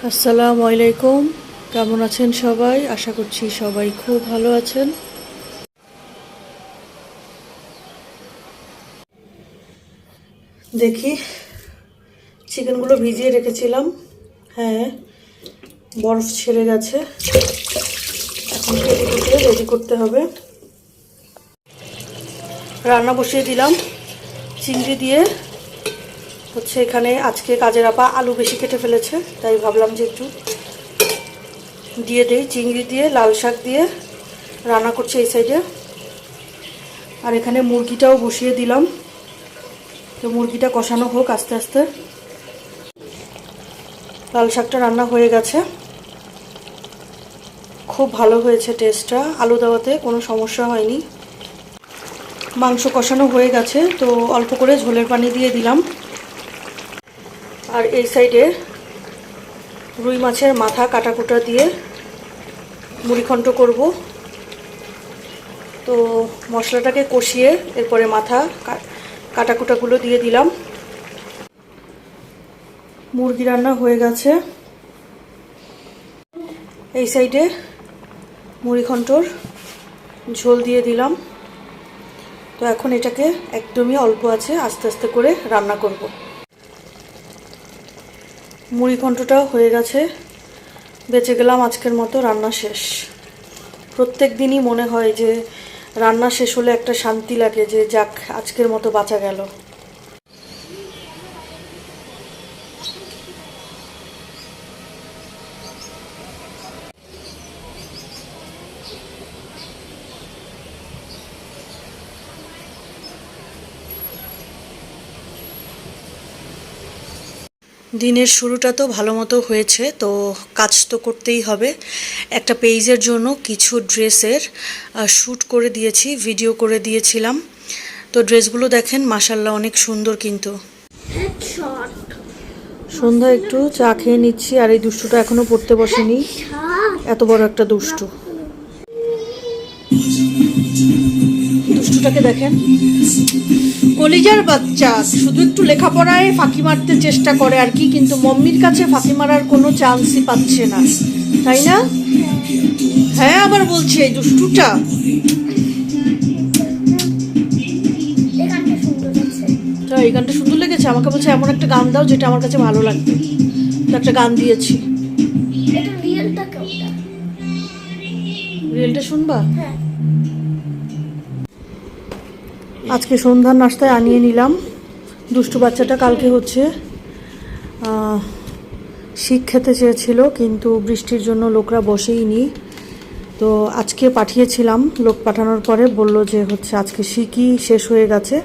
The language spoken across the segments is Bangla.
আসসালামু আলাইকুম। কেমন আছেন সবাই? আশা করছি সবাই খুব ভালো আছেন। দেখি, চিকেনগুলো ভিজিয়ে রেখেছিলাম। হ্যাঁ, বরফ ছেড়ে গেছে। এখন কেটে কুটে রেডি করতে হবে। রান্না বসিয়ে দিলাম চিংড়ি দিয়ে। এখানে আজকে কাজের আপা আলু বেশি কেটে ফেলেছে, তাই ভাবলাম যে একটু দিয়ে দেই। চিংড়ি দিয়ে লাল শাক দিয়ে রান্না করছে এই সাইডে। আর এখানে মুরগিটাও বসিয়ে দিলাম, তো মুরগিটা কষানো হোক আস্তে আস্তে। লাল শাকটা রান্না হয়ে গেছে, খুব ভালো হয়েছে টেস্টটা। আলু দেওয়াতে কোনো সমস্যা হয়নি। মাংস কষানো হয়ে গেছে, তো অল্প করে ঝোলের পানি দিয়ে দিলাম। আর এই সাইডে রুই মাছের মাথা কাটাকুটা দিয়ে মুড়িঘণ্ট করব। তো মশলাটাকে কষিয়ে এরপরে মাথা কাটাকুটাগুলো দিয়ে দিলাম। মুরগি রান্না হয়ে গেছে। এই সাইডে মুড়িঘণ্টর ঝোল দিয়ে দিলাম। তো এখন এটাকে একদমই অল্প আছে আস্তে আস্তে করে রান্না করব। মুড়িঘণ্টটাও হয়ে গেছে, বেঁচে গেলাম। আজকের মতো রান্না শেষ। প্রত্যেক দিনই মনে হয় যে রান্না শেষ হলে একটা শান্তি লাগে, যে যাক আজকের মতো বাঁচা গেল। দিনের শুরুটা তো ভালো মতো হয়েছে, তো কাজ তো করতেই হবে। একটা পেজের জন্য কিছু ড্রেসের শ্যুট করে দিয়েছি, ভিডিও করে দিয়েছিলাম। তো ড্রেসগুলো দেখেন, মাশাল্লাহ অনেক সুন্দর। কিন্তু সন্ধ্যা একটু চা খেয়ে নিচ্ছি, আর এই দুষ্টুটা এখনো পড়তে বসেনি। এত বড় একটা দুষ্টু। দুষ্টুটাকে দেখেন, কলিজার বাচ্চা। শুধু একটু লেখাপড়ায় ফাঁকি মারতে চেষ্টা করে আর কি, কিন্তু মম্মির কাছে ফাঁকি মারার কোনো চান্সই পাচ্ছে না, তাই না? হ্যাঁ, আবার বলছে এই দুষ্টুটা। এই গানটা সুন্দর লেগেছে। আমাকে বলছে এমন একটা গান দাও যেটা আমার কাছে ভালো লাগবে। তো একটা গান দিয়েছি। রিয়েলটা শুনবা? আজকে সন্ধ্যার নাস্তায় আনিয়ে নিলাম। দুষ্টু বাচ্চাটা কালকে শিক খেতে চেয়েছিল, কিন্তু বৃষ্টির জন্য লোকরা বসেইনি। তো আজকে পাঠিয়েছিলাম, লোক পাঠানোর পরে বলল যে আজকে শিকই শেষ হয়ে গেছে।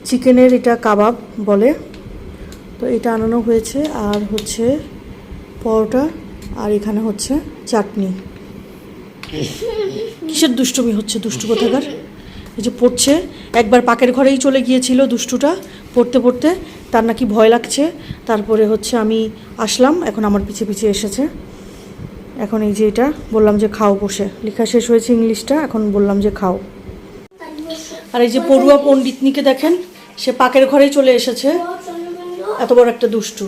চিকেনের এটা কাবাব বলে। তো এটা আনানো হয়েছে, আর পরোটা, আর এখানে চাটনি। কিসের দুষ্টুমি হচ্ছে? দুষ্টু কোথাকার। এই যে পড়ছে, একবার পাকের ঘরেই চলে গিয়েছিল দুষ্টুটা পড়তে পড়তে। তার নাকি ভয় লাগছে। তারপরে আমি আসলাম, এখন আমার পিছে পিছে এসেছে। এখন এই যে এটা বললাম যে খাও বসে। লেখা শেষ হয়েছে ইংলিশটা, এখন বললাম যে খাও। আর এই যে পড়ুয়া পণ্ডিতনিকে দেখেন, সে পাকের ঘরেই চলে এসেছে। এত বড় একটা দুষ্টু।